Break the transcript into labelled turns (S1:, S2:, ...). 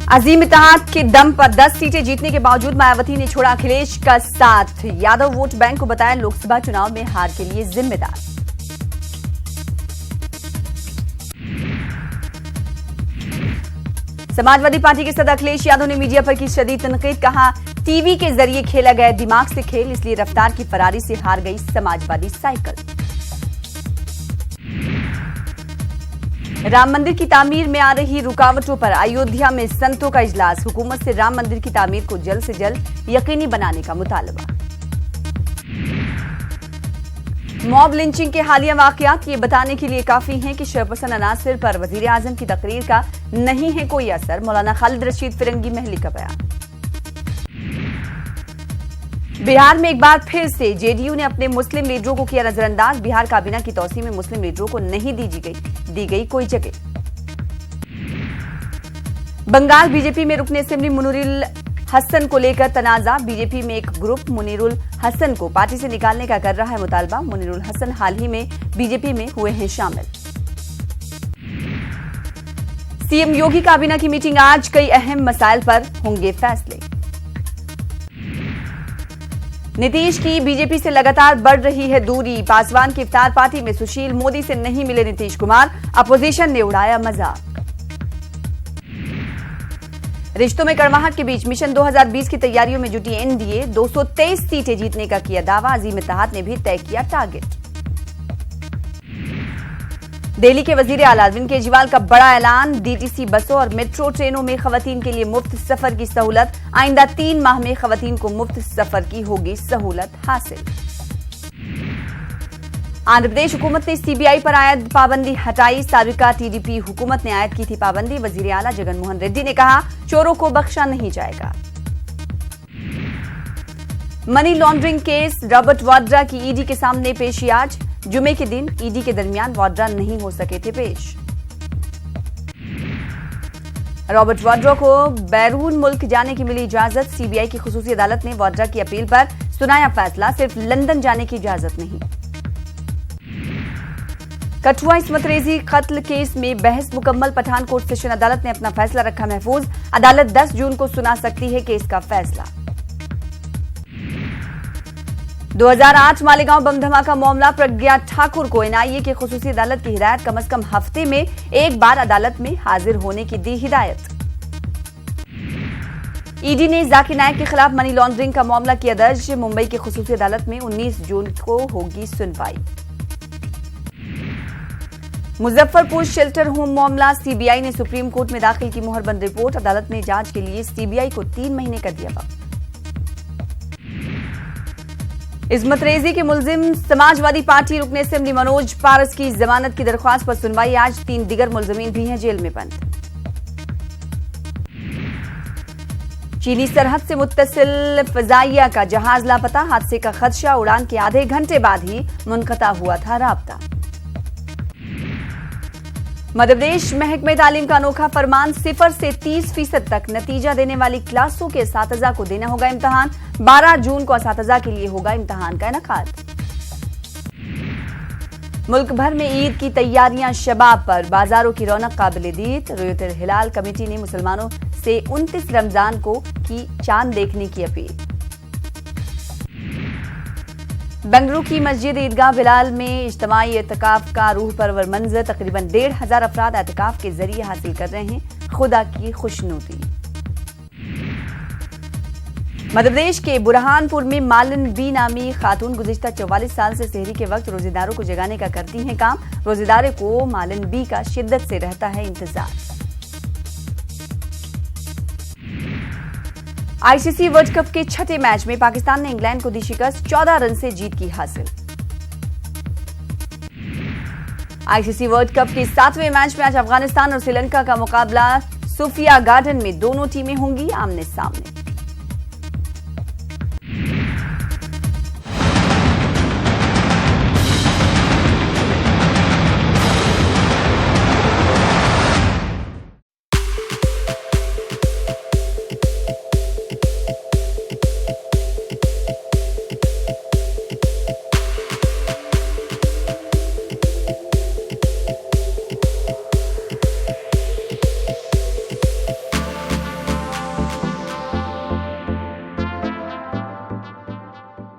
S1: अजीम इत्तेहाद के दम पर 10 सीटें जीतने के बावजूद मायावती ने छोड़ा अखिलेश का साथ। यादव वोट बैंक को बताया लोकसभा चुनाव में हार के लिए जिम्मेदार। समाजवादी पार्टी के सदस्य अखिलेश यादव ने मीडिया पर की शदीद तनकीद। कहा, टीवी के जरिए खेला गया दिमाग से खेल, इसलिए रफ्तार की फरारी से हार गई समाजवादी साइकिल। राम मंदिर की तामीर में आ रही रुकावटों पर अयोध्या में संतों का इजलास। हुकूमत से राम मंदिर की तामीर को जल्द से जल्द यकीनी बनाने का मुतालबा। मॉब लिंचिंग के हालिया वाकयात ये बताने के लिए काफी हैं कि शरपसंद अनासिर पर वजीर आजम की तकरीर का नहीं है कोई असर। मौलाना खालिद रशीद फिरंगी महली का बयान। बिहार में एक बार फिर से जेडीयू ने अपने मुस्लिम लीडरों को किया नजरअंदाज। बिहार काबीना की तौसीह में मुस्लिम लीडरों को नहीं दी गई कोई जगह। बंगाल बीजेपी में रुकने असेंबली मुनीरुल हसन को लेकर तनाजा। बीजेपी में एक ग्रुप मुनीरुल हसन को पार्टी से निकालने का कर रहा है मुतालबा। मुनीरुल हसन हाल ही में बीजेपी में हुए हैं शामिल। सीएम योगी काबीना की मीटिंग आज, कई अहम मसाइल पर होंगे फैसले। नीतीश की बीजेपी से लगातार बढ़ रही है दूरी। पासवान की इफ्तार पार्टी में सुशील मोदी से नहीं मिले नीतीश कुमार। अपोजिशन ने उड़ाया मजाक। रिश्तों में कड़वाहट के बीच मिशन 2020 की तैयारियों में जुटी एनडीए। 223 सीटें जीतने का किया दावा। अजीम इत्तेहाद ने भी तय किया टारगेट। दिल्ली के वजीर आला अरविंद केजरीवाल का बड़ा ऐलान। डीटीसी बसों और मेट्रो ट्रेनों में खवातीन के लिए मुफ्त सफर की सहूलत। आइंदा 3 माह में खवातीन को मुफ्त सफर की होगी सहूलत हासिल। आंध्र प्रदेश हुकूमत ने सीबीआई पर आयद पाबंदी हटाई। साबिका टीडीपी हुकूमत ने आयद की थी पाबंदी। वजीर आला जगनमोहन रेड्डी ने कहा, चोरों को बख्शा नहीं जाएगा। Money laundering case, Robert Vadra की ईडी के सामने पेशी आज। जुमे के दिन ईडी के दरमियान वाड्रा नहीं हो सके थे पेश। रॉबर्ट वाड्रा को बैरून मुल्क जाने की मिली इजाजत। सीबीआई की खुसूसी अदालत ने वाड्रा की अपील पर सुनाया फैसला। सिर्फ लंदन जाने की इजाजत नहीं। कठुआ इस्मत रेजी कत्ल केस में बहस मुकम्मल। पठानकोट सेशन अदालत ने अपना फैसला रखा महफूज। अदालत 10 जून को सुना सकती है केस का फैसला। 2008 मालेगांव बम धमाका मामला, प्रज्ञा ठाकुर को एनआईए की खुसूसी अदालत की हिदायत। कम से कम हफ्ते में एक बार अदालत में हाजिर होने की दी हिदायत। ईडी ने जाकिर नायक के खिलाफ मनी लॉन्ड्रिंग का मामला किया दर्ज। मुंबई की खुसूसी अदालत में 19 जून को होगी सुनवाई। मुजफ्फरपुर शेल्टर होम मामला, सीबीआई ने सुप्रीम कोर्ट में दाखिल की मुहरबंद रिपोर्ट। अदालत ने जांच के लिए सीबीआई को 3 महीने का दिया वक्त। इस्मत रेजी के मुलजिम समाजवादी पार्टी रुकने असेंबली मनोज पारस की जमानत की दरख्वास्त पर सुनवाई आज। 3 दिगर मुलजिमीन भी हैं जेल में बंद। चीनी सरहद से मुत्तसिल फजाइया का जहाज लापता। हादसे का खदशा। उड़ान के आधे घंटे बाद ही मुनक़ता हुआ था राब्ता। मध्यप्रदेश महकमे तालीम का अनोखा फरमान, 0 से 30% तक नतीजा देने वाली क्लासों के असातिज़ा को देना होगा इम्तिहान। 12 जून को असातिज़ा के लिए होगा इम्तिहान का इनेकाद। मुल्क भर में ईद की तैयारियां शबाब पर। बाजारों की रौनक काबिल दीद। रुयतुल हिलाल कमेटी ने मुसलमानों से 29 रमजान को की चांद देखने की अपील। बेंगलुरु की मस्जिद ईदगाह बिलाल में इज्तिमाई एतकाफ का रूह परवर मंजर। तकरीबन 1,500 अफराद एतकाफ के जरिए हासिल कर रहे हैं खुदा की खुशनुदी। मध्य प्रदेश के बुरहानपुर में मालिन बी नामी खातून गुज़िश्ता 44 साल से सेहरी के वक्त रोजेदारों को जगाने का करती हैं काम। रोजेदारों को मालिन बी का शिद्दत से रहता है इंतजार। आईसीसी वर्ल्ड कप के 6ठे मैच में पाकिस्तान ने इंग्लैंड को दी शिकस्त। 14 रन से जीत की हासिल। आईसीसी वर्ल्ड कप के 7वें मैच में आज अफगानिस्तान और श्रीलंका का मुकाबला। सोफिया गार्डन में दोनों टीमें होंगी आमने सामने।